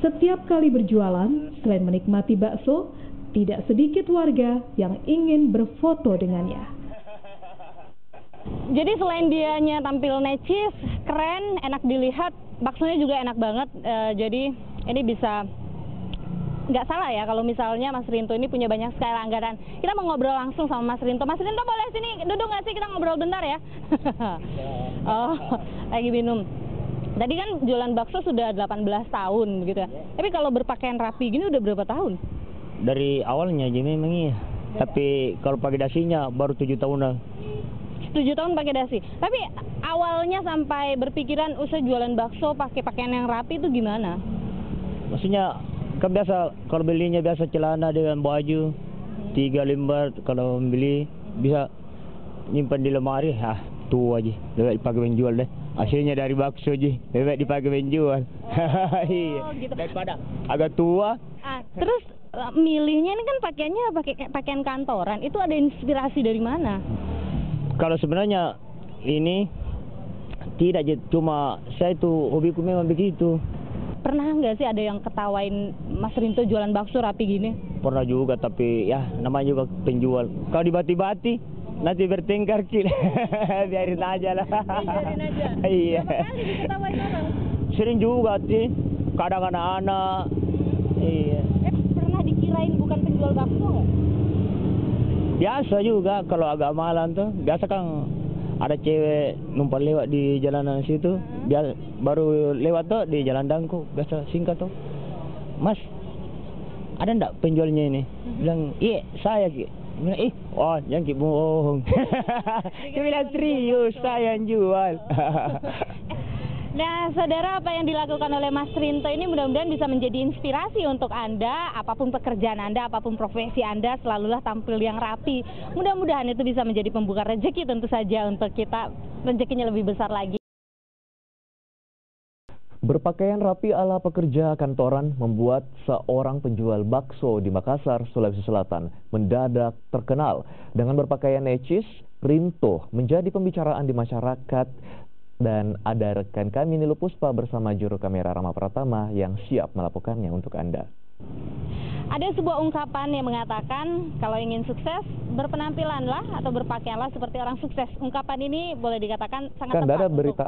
Setiap kali berjualan, selain menikmati bakso, tidak sedikit warga yang ingin berfoto dengannya. Jadi selain dianya tampil necis, keren, enak dilihat, baksonya juga enak banget. Jadi ini bisa nggak salah ya kalau misalnya Mas Rinto ini punya banyak sekali langganan. Kita mau ngobrol langsung sama Mas Rinto. Mas Rinto boleh sini duduk nggak sih, kita ngobrol bentar ya? Oh, lagi minum. Tadi kan jualan bakso sudah 18 tahun begitu ya. Tapi kalau berpakaian rapi gini udah berapa tahun? Dari awalnya jadi memang iya. Tapi kalau pakai dasinya baru 7 tahunan. 7 tahun pakai dasi. Tapi awalnya sampai berpikiran usai jualan bakso pakai pakaian yang rapi itu gimana? Maksudnya kan biasa kalau belinya biasa celana dengan baju 3 lembar, kalau beli bisa nyimpan di lemari, tua aja, lebih dipakai menjual deh. Hasilnya dari bakso aja, lebih dipakai menjual. Iya. Gitu. Daripada agak tua. Terus milihnya ini kan pakaiannya pakai pakaian kantoran, itu ada inspirasi dari mana? Kalau sebenarnya ini tidak, cuma saya tuh hobiku memang begitu. Pernah nggak sih ada yang ketawain Mas Rinto jualan bakso rapi gini? Pernah juga, tapi ya namanya juga penjual. Kalau dibati-bati nanti bertengkar Cil. Biarin aja lah. Biarin aja. Iya. Berapa kali diketawain orang? Sering juga sih, kadang anak-anak. Iya. Pernah dikirain bukan penjual bakso nggak? Biasa juga kalau agak malam tuh, biasa kan ada cewek numpang lewat di jalanan situ, baru lewat tuh di jalan Dangku, biasa singkat tuh, Mas, ada ndak penjualnya ini? Bilang, iya saya Ki. Bilang, oh jangan Ki bohong. Dia bilang serius, saya yang jual. Nah, saudara, apa yang dilakukan oleh Mas Rinto ini mudah-mudahan bisa menjadi inspirasi untuk Anda, apapun pekerjaan Anda, apapun profesi Anda, selalulah tampil yang rapi. Mudah-mudahan itu bisa menjadi pembuka rezeki tentu saja untuk kita, rezekinya lebih besar lagi. Berpakaian rapi ala pekerja kantoran membuat seorang penjual bakso di Makassar, Sulawesi Selatan mendadak terkenal. Dengan berpakaian necis, Rinto menjadi pembicaraan di masyarakat. Dan ada rekan kami Nilu Puspa bersama juru kamera Rama Pratama yang siap melaporkannya untuk Anda. Ada sebuah ungkapan yang mengatakan kalau ingin sukses berpenampilanlah atau berpakaianlah seperti orang sukses. Ungkapan ini boleh dikatakan sangat tepat ada untuk berita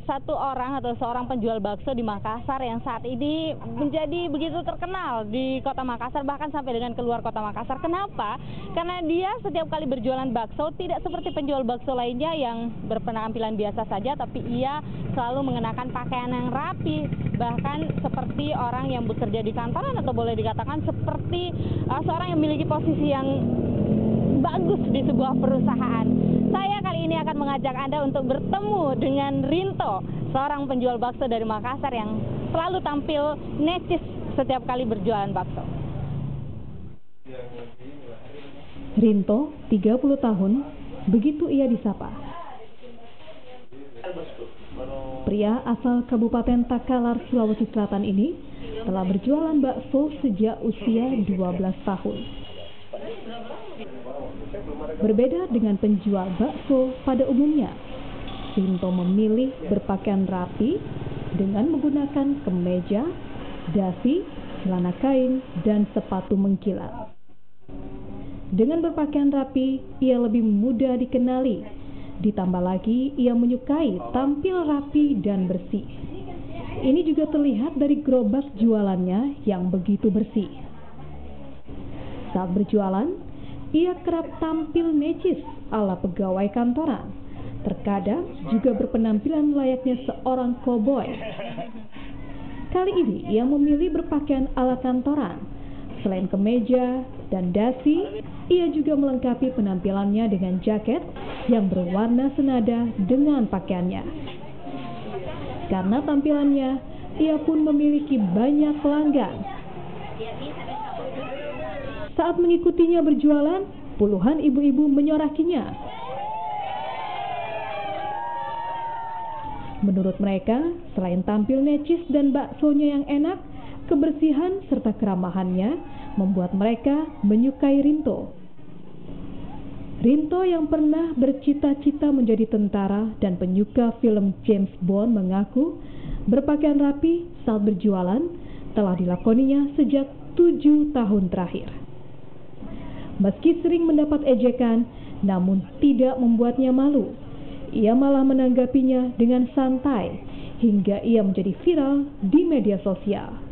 satu orang atau seorang penjual bakso di Makassar yang saat ini menjadi begitu terkenal di kota Makassar, bahkan sampai dengan keluar kota Makassar. Kenapa? Karena dia setiap kali berjualan bakso tidak seperti penjual bakso lainnya yang berpenampilan biasa saja, tapi ia selalu mengenakan pakaian yang rapi, bahkan seperti orang yang bekerja di kantoran atau boleh dikatakan seperti seorang yang memiliki posisi yang bagus di sebuah perusahaan. Saya kali ini akan mengajak Anda untuk bertemu dengan Rinto, seorang penjual bakso dari Makassar yang selalu tampil necis setiap kali berjualan bakso. Rinto, 30 tahun, begitu ia disapa. Pria asal Kabupaten Takalar, Sulawesi Selatan ini telah berjualan bakso sejak usia 12 tahun. Berbeda dengan penjual bakso pada umumnya, Rinto memilih berpakaian rapi dengan menggunakan kemeja, dasi, celana kain, dan sepatu mengkilat. Dengan berpakaian rapi, ia lebih mudah dikenali. Ditambah lagi, ia menyukai tampil rapi dan bersih. Ini juga terlihat dari gerobak jualannya yang begitu bersih. Saat berjualan, ia kerap tampil necis ala pegawai kantoran. Terkadang juga berpenampilan layaknya seorang koboi. Kali ini ia memilih berpakaian ala kantoran. Selain kemeja dan dasi, ia juga melengkapi penampilannya dengan jaket yang berwarna senada dengan pakaiannya. Karena tampilannya, ia pun memiliki banyak pelanggan. Saat mengikutinya berjualan, puluhan ibu-ibu menyorakinya. Menurut mereka, selain tampil necis dan baksonya yang enak, kebersihan serta keramahannya membuat mereka menyukai Rinto. Rinto yang pernah bercita-cita menjadi tentara dan penyuka film James Bond mengaku berpakaian rapi saat berjualan telah dilakoninya sejak 7 tahun terakhir. Meski sering mendapat ejekan, namun tidak membuatnya malu. Ia malah menanggapinya dengan santai hingga ia menjadi viral di media sosial.